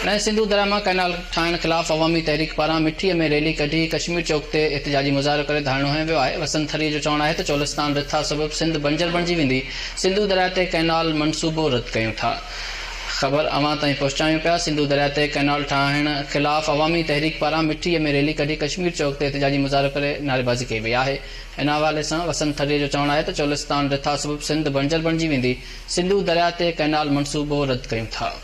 नए सिंधु दरिया में कैनाल ठाहिण खिलाफ़ अवामी तहरीक पारां मिठीअ में रैली कढी कश्मीर चौक ते एहतजाजी मुज़ाहिरो करे धरणो हंयो वियो आहे। वसंत थरी जो चवणु आहे त चोलिस्तान रिथा सबब सिंध बंजर बणिजी वेंदी। सिंधु दरिया ते कैनाल मनसूबो रद्द कयूं था। ख़बर अवां ताईं पहुचायूं पिया। सिंधु दरिया ते कैनाल ठाहिण खिलाफ़ अवामी तहरीक पारां मिठीअ में रैली कढी कश्मीर चौक ते एहतजाजी मुज़ाहिरो करे नारेबाज़ी कई वई आहे। इन हवाले सां वसंत थरी जो चवणु आहे त चोलिस्तान रिथा सबब सिंध बंजर बणिजी वेंदी। सिंधु दरिया ते कैनाल मनसूबो रद्द कयूं था।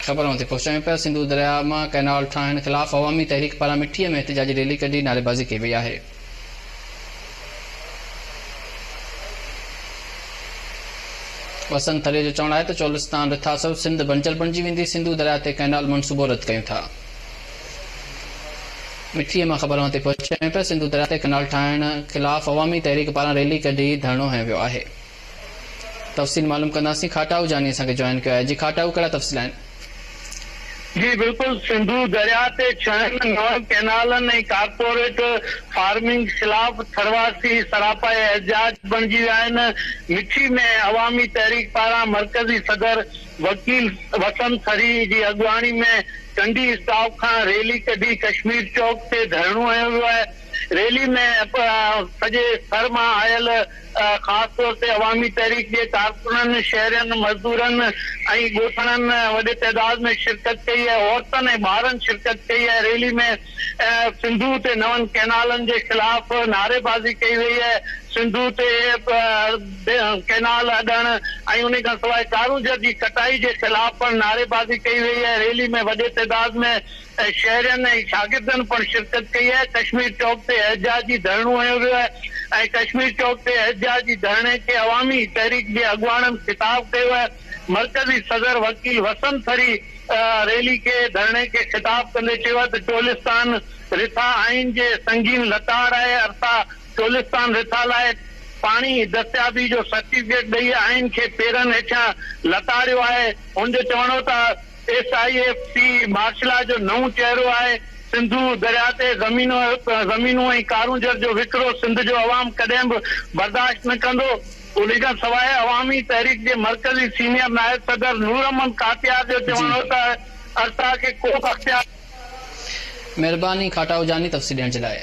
खबर ते पहुचायूं पिया। सिंधु दरिया में कैनाल ठाहिण खिलाफ़ अवामी तहरीक पारां मिठीअ में एहतजाजी रैली कढी नारेबाज़ी कई वई आहे। वसंत थरी जो चवणु आहे त चोलिस्तान रिथा सबब सिंध बंजर बणिजी वेंदी। सिंधु दरिया ते कैनाल मनसूबो रद्द कयूं था। मिठीअ में ख़बर ते पहुचायूं पिया। सिंधु दरिया ते कैनाल ठाहिण खिलाफ़ अवामी तहरीक पारां रैली कढी धरणो हंयो वियो आहे। तफ़सील मालूम कंदासीं। खाटाऊ जानी असांखे जॉइन कयो आहे। जी खाटाऊ, कहिड़ा तफ़सील आहिनि? जी बिल्कुल, सिंधु दरिया ते 6 नव कैनालन ऐं कारपोरेट फार्मिंग खिलाफ़ थरवासी सरापा एहतजाज बणिजी विया आहिनि। मिठी में अवामी तहरीक पारां मरकज़ी सदर वकील वसंत थरी जी अॻुवाणी में चंडी स्टॉप खां रैली कढी कश्मीर चौक ते धरणो हंयो वियो आहे। रैली में सॼे स्तर मां आयल ख़ासि तौर ते अवामी तहरीक जे कारकुननि, शहरियुनि, मज़दूरनि ऐं ॻोठणनि वॾे तइदाद में शिरकत कई है। औरतुनि ऐं ॿारनि शिरकत कई है। रैली में सिंधु ते 9 कैनालनि जे खिलाफ़ नारेबाज़ी कई वई है। सिंधु ते कैनाल अॾण ऐं उन खां सवाइ कारूंजर जी कटाई जे खिलाफ़ नारेबाज़ी कई वई है। रैली में वॾे तइदाद में शहरियुनि ऐं शागिर्दनि पण शिरकत कई है। कश्मीर चौक ते एहतजाजी धरणो हंयो वियो है ऐं कश्मीर चौक ते एहतजाजी धरणे खे अवामी तहरीक जे अॻुवाणनि ख़िताब कयो है। मरकज़ी सदर वकील वसंत थरी रैली के धरणे के खिताब कंदे चयो त चोलिस्तान रिथा आइन जे संगीन लताड़ आहे। अरसा चोलिस्तान रिथा लाइ पाणी दस्तियाबी जो सर्टिफिकेट ॾेई आइन खे पेरनि हेठां लताड़ियो आहे। हुनजो चवणो त SIFC मार्शला जो नओं चेहरो आहे। सिंधु दरिया ते ज़मीनूं ऐं कारूंजर जो विकिरो सिंध जो अवाम कॾहिं बि बर्दाश्त न कंदो। उन खां सवाइ अवामी तहरीक जे मरकज़ी सीनियर नायब सदर नूर अहमद कातियार जो चवणो त अरसा खे को अख़्तियार। महिरबानी खाटाऊ जानी तफ़सील ॾियण जे लाइ।